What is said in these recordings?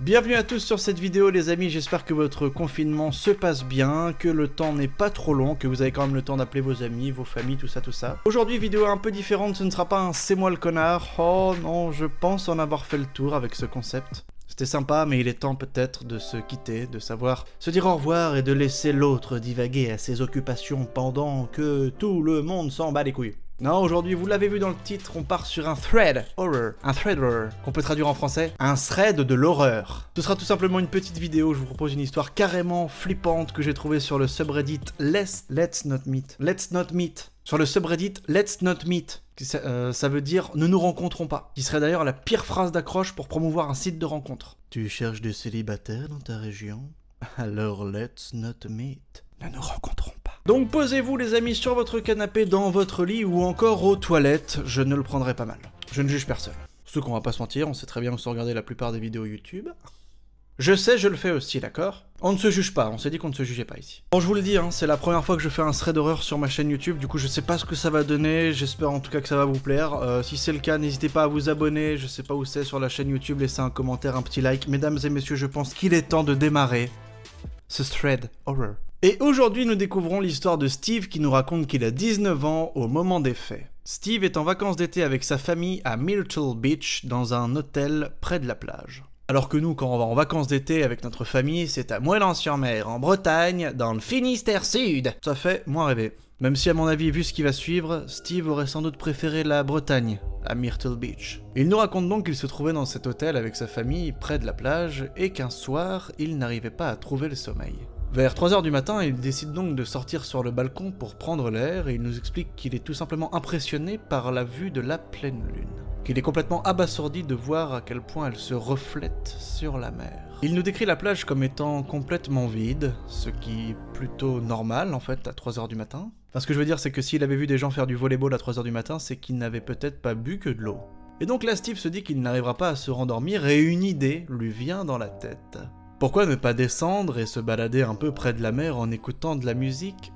Bienvenue à tous sur cette vidéo les amis, j'espère que votre confinement se passe bien, que le temps n'est pas trop long, que vous avez quand même le temps d'appeler vos amis, vos familles, tout ça. Aujourd'hui, vidéo un peu différente, ce ne sera pas un c'est moi le connard, oh non, je pense en avoir fait le tour avec ce concept. C'était sympa, mais il est temps peut-être de se quitter, de savoir se dire au revoir et de laisser l'autre divaguer à ses occupations pendant que tout le monde s'en bat les couilles. Non, aujourd'hui, vous l'avez vu dans le titre, on part sur un thread horror. Un thread horror, qu'on peut traduire en français, un thread de l'horreur. Ce sera tout simplement une petite vidéo, je vous propose une histoire carrément flippante que j'ai trouvée sur le subreddit Let's Not Meet. Sur le subreddit Let's Not Meet. Ça veut dire « ne nous rencontrons pas », qui serait d'ailleurs la pire phrase d'accroche pour promouvoir un site de rencontre. Tu cherches des célibataires dans ta région? Alors let's not meet. Ne nous rencontrons pas. Donc posez-vous les amis sur votre canapé, dans votre lit ou encore aux toilettes, je ne le prendrai pas mal. Je ne juge personne. Surtout qu'on va pas se mentir, on sait très bien où sont regardées la plupart des vidéos YouTube. Je sais, je le fais aussi, d'accord? On ne se juge pas, on s'est dit qu'on ne se jugeait pas ici. Bon, je vous le dis, hein, c'est la première fois que je fais un thread d'horreur sur ma chaîne YouTube, du coup je sais pas ce que ça va donner, j'espère en tout cas que ça va vous plaire. Si c'est le cas, n'hésitez pas à vous abonner, je sais pas où c'est sur la chaîne YouTube, laissez un commentaire, un petit like. Mesdames et messieurs, je pense qu'il est temps de démarrer ce thread horror. Et aujourd'hui, nous découvrons l'histoire de Steve qui nous raconte qu'il a 19 ans au moment des faits. Steve est en vacances d'été avec sa famille à Myrtle Beach, dans un hôtel près de la plage. Alors que nous, quand on va en vacances d'été avec notre famille, c'est à Moëlan-sur-Mer, en Bretagne, dans le Finistère Sud. Ça fait moins rêver. Même si à mon avis, vu ce qui va suivre, Steve aurait sans doute préféré la Bretagne, à Myrtle Beach. Il nous raconte donc qu'il se trouvait dans cet hôtel avec sa famille, près de la plage, et qu'un soir, il n'arrivait pas à trouver le sommeil. Vers 3 h du matin, il décide donc de sortir sur le balcon pour prendre l'air et il nous explique qu'il est tout simplement impressionné par la vue de la pleine lune. Qu'il est complètement abasourdi de voir à quel point elle se reflète sur la mer. Il nous décrit la plage comme étant complètement vide, ce qui est plutôt normal en fait à 3 h du matin. Enfin, ce que je veux dire c'est que s'il avait vu des gens faire du volleyball à 3 h du matin, c'est qu'ils n'avaient peut-être pas bu que de l'eau. Et donc là Steve se dit qu'il n'arrivera pas à se rendormir et une idée lui vient dans la tête. Pourquoi ne pas descendre et se balader un peu près de la mer en écoutant de la musique?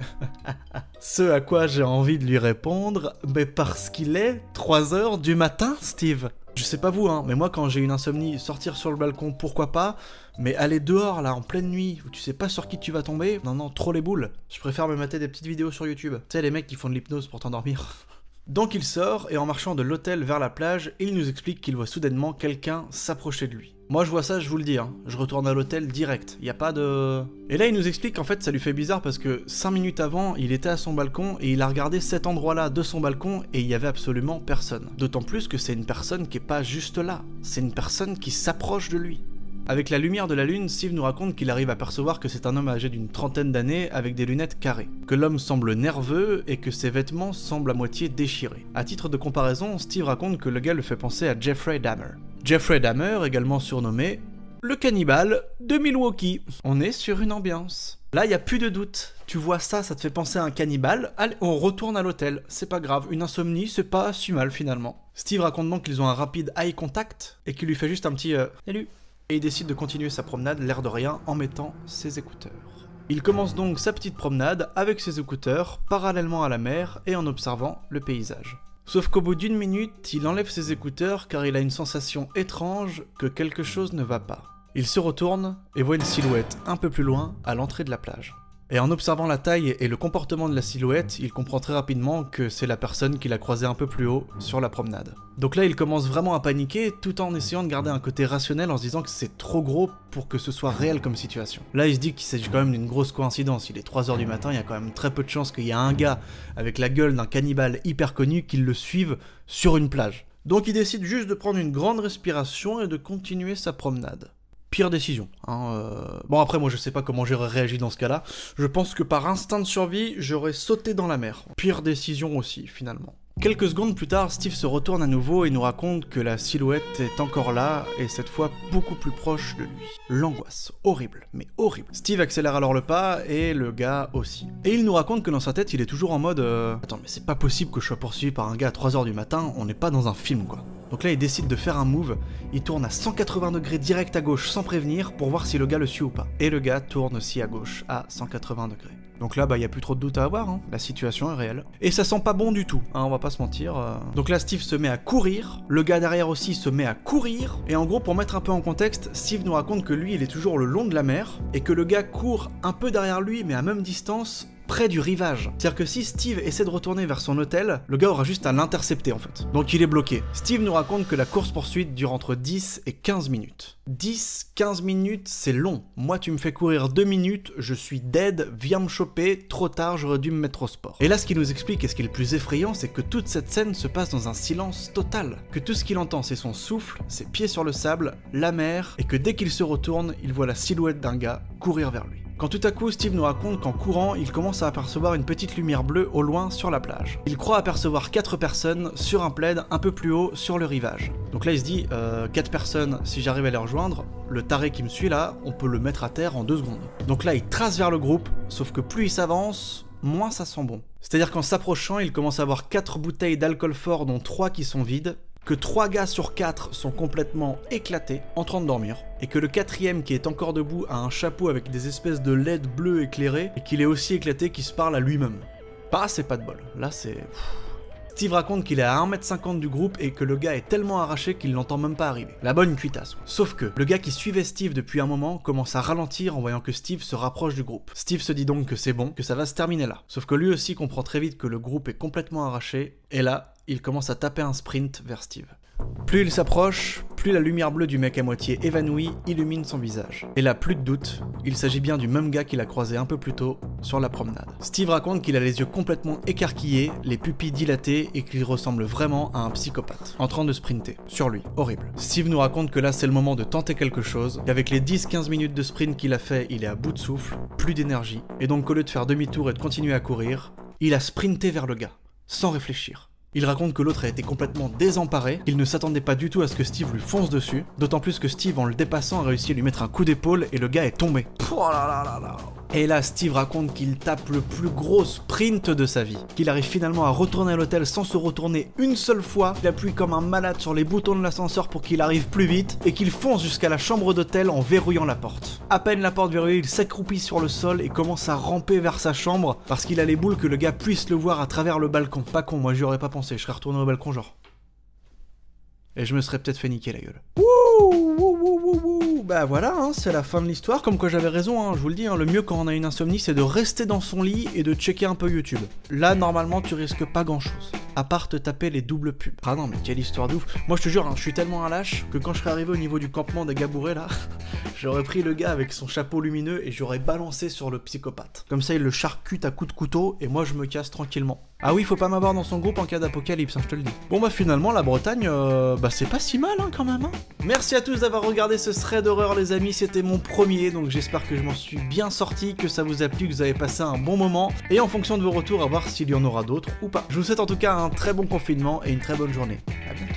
Ce à quoi j'ai envie de lui répondre, mais parce qu'il est 3 h du matin, Steve. Je sais pas vous, hein, mais moi quand j'ai une insomnie, sortir sur le balcon, pourquoi pas, mais aller dehors là en pleine nuit, où tu sais pas sur qui tu vas tomber, non, trop les boules. Je préfère me mater des petites vidéos sur YouTube. Tu sais les mecs qui font de l'hypnose pour t'endormir. Donc il sort, et en marchant de l'hôtel vers la plage, il nous explique qu'il voit soudainement quelqu'un s'approcher de lui. Moi je vois ça, je vous le dis, hein, je retourne à l'hôtel direct, y a pas de... Et là il nous explique qu'en fait ça lui fait bizarre parce que 5 minutes avant, il était à son balcon et il a regardé cet endroit-là de son balcon et il y avait absolument personne. D'autant plus que c'est une personne qui est pas juste là, c'est une personne qui s'approche de lui. Avec la lumière de la lune, Steve nous raconte qu'il arrive à percevoir que c'est un homme âgé d'une trentaine d'années avec des lunettes carrées, que l'homme semble nerveux et que ses vêtements semblent à moitié déchirés. À titre de comparaison, Steve raconte que le gars le fait penser à Jeffrey Dahmer. Jeffrey Dahmer, également surnommé le cannibale de Milwaukee. On est sur une ambiance. Là, il n'y a plus de doute. Tu vois ça, ça te fait penser à un cannibale. Allez, on retourne à l'hôtel. C'est pas grave, une insomnie, c'est pas si mal finalement. Steve raconte donc qu'ils ont un rapide eye contact et qu'il lui fait juste un petit salut. Et il décide de continuer sa promenade, l'air de rien, en mettant ses écouteurs. Il commence donc sa petite promenade avec ses écouteurs, parallèlement à la mer et en observant le paysage. Sauf qu'au bout d'une minute, il enlève ses écouteurs car il a une sensation étrange que quelque chose ne va pas. Il se retourne et voit une silhouette un peu plus loin, à l'entrée de la plage. Et en observant la taille et le comportement de la silhouette, il comprend très rapidement que c'est la personne qu'il a croisée un peu plus haut sur la promenade. Donc là, il commence vraiment à paniquer, tout en essayant de garder un côté rationnel en se disant que c'est trop gros pour que ce soit réel comme situation. Là, il se dit qu'il s'agit quand même d'une grosse coïncidence. Il est 3 h du matin, il y a quand même très peu de chances qu'il y ait un gars avec la gueule d'un cannibale hyper connu qui le suive sur une plage. Donc il décide juste de prendre une grande respiration et de continuer sa promenade. Pire décision. Bon après moi je sais pas comment j'aurais réagi dans ce cas-là. Je pense que par instinct de survie, j'aurais sauté dans la mer. Pire décision aussi finalement. Quelques secondes plus tard, Steve se retourne à nouveau et nous raconte que la silhouette est encore là, et cette fois beaucoup plus proche de lui. L'angoisse, horrible, mais horrible. Steve accélère alors le pas, et le gars aussi. Et il nous raconte que dans sa tête, il est toujours en mode attends, mais c'est pas possible que je sois poursuivi par un gars à 3 h du matin, on n'est pas dans un film quoi. Donc là, il décide de faire un move, il tourne à 180 degrés direct à gauche sans prévenir pour voir si le gars le suit ou pas. Et le gars tourne aussi à gauche à 180 degrés. Donc là, bah, y a plus trop de doute à avoir, hein. La situation est réelle. Et ça sent pas bon du tout, hein, on va pas se mentir. Donc là, Steve se met à courir, le gars derrière aussi se met à courir, et en gros, pour mettre un peu en contexte, Steve nous raconte que lui, il est toujours le long de la mer, et que le gars court un peu derrière lui, mais à même distance, près du rivage. C'est-à-dire que si Steve essaie de retourner vers son hôtel, le gars aura juste à l'intercepter en fait. Donc il est bloqué. Steve nous raconte que la course-poursuite dure entre 10 et 15 minutes. 10-15 minutes, c'est long. Moi, tu me fais courir 2 minutes, je suis dead, viens me choper, trop tard, j'aurais dû me mettre au sport. Et là, ce qu'il nous explique, et ce qui est le plus effrayant, c'est que toute cette scène se passe dans un silence total. Que tout ce qu'il entend, c'est son souffle, ses pieds sur le sable, la mer, et que dès qu'il se retourne, il voit la silhouette d'un gars courir vers lui. Quand tout à coup, Steve nous raconte qu'en courant, il commence à apercevoir une petite lumière bleue au loin sur la plage. Il croit apercevoir 4 personnes sur un plaid un peu plus haut sur le rivage. Donc là, il se dit, 4 personnes, si j'arrive à les rejoindre, le taré qui me suit là, on peut le mettre à terre en 2 secondes. Donc là, il trace vers le groupe, sauf que plus il s'avance, moins ça sent bon. C'est-à-dire qu'en s'approchant, il commence à voir 4 bouteilles d'alcool fort, dont 3 qui sont vides, que 3 gars sur 4 sont complètement éclatés, en train de dormir, et que le 4e qui est encore debout a un chapeau avec des espèces de LED bleu éclairé, et qu'il est aussi éclaté qu'il se parle à lui-même. Bah, c'est pas de bol. Là, c'est... Steve raconte qu'il est à 1m50 du groupe et que le gars est tellement arraché qu'il l'entend même pas arriver. La bonne cuitasse. Sauf que le gars qui suivait Steve depuis un moment commence à ralentir en voyant que Steve se rapproche du groupe. Steve se dit donc que c'est bon, que ça va se terminer là. Sauf que lui aussi comprend très vite que le groupe est complètement arraché, et là, il commence à taper un sprint vers Steve. Plus il s'approche, plus la lumière bleue du mec à moitié évanoui illumine son visage. Et là, plus de doute, il s'agit bien du même gars qu'il a croisé un peu plus tôt sur la promenade. Steve raconte qu'il a les yeux complètement écarquillés, les pupilles dilatées et qu'il ressemble vraiment à un psychopathe, en train de sprinter. Sur lui, horrible. Steve nous raconte que là c'est le moment de tenter quelque chose, qu'avec les 10-15 minutes de sprint qu'il a fait, il est à bout de souffle, plus d'énergie, et donc au lieu de faire demi-tour et de continuer à courir, il a sprinté vers le gars, sans réfléchir. Il raconte que l'autre a été complètement désemparé, qu'il ne s'attendait pas du tout à ce que Steve lui fonce dessus, d'autant plus que Steve, en le dépassant, a réussi à lui mettre un coup d'épaule et le gars est tombé. Oh là là là là. Et là, Steve raconte qu'il tape le plus gros sprint de sa vie, qu'il arrive finalement à retourner à l'hôtel sans se retourner une seule fois, qu'il appuie comme un malade sur les boutons de l'ascenseur pour qu'il arrive plus vite, et qu'il fonce jusqu'à la chambre d'hôtel en verrouillant la porte. À peine la porte verrouillée, il s'accroupit sur le sol et commence à ramper vers sa chambre, parce qu'il a les boules que le gars puisse le voir à travers le balcon. Pas con, moi j'y aurais pas pensé, je serais retourné au balcon genre... Et je me serais peut-être fait niquer la gueule. Bah voilà, hein, c'est la fin de l'histoire. Comme quoi j'avais raison, hein, je vous le dis, hein, le mieux quand on a une insomnie, c'est de rester dans son lit et de checker un peu YouTube. Là, normalement, tu risques pas grand-chose. À part te taper les doubles pubs. Ah non, mais quelle histoire de ouf. Moi, je te jure, hein, je suis tellement un lâche que quand je serais arrivé au niveau du campement des gars bourrés, là, j'aurais pris le gars avec son chapeau lumineux et j'aurais balancé sur le psychopathe. Comme ça, il le charcute à coups de couteau et moi, je me casse tranquillement. Ah oui, faut pas m'avoir dans son groupe en cas d'apocalypse, hein, je te le dis. Bon bah finalement, la Bretagne, bah c'est pas si mal, hein, quand même, hein. Merci à tous d'avoir regardé ce thread d'horreur, les amis, c'était mon premier, donc j'espère que je m'en suis bien sorti, que ça vous a plu, que vous avez passé un bon moment, et en fonction de vos retours, à voir s'il y en aura d'autres ou pas. Je vous souhaite en tout cas un très bon confinement et une très bonne journée. À bientôt.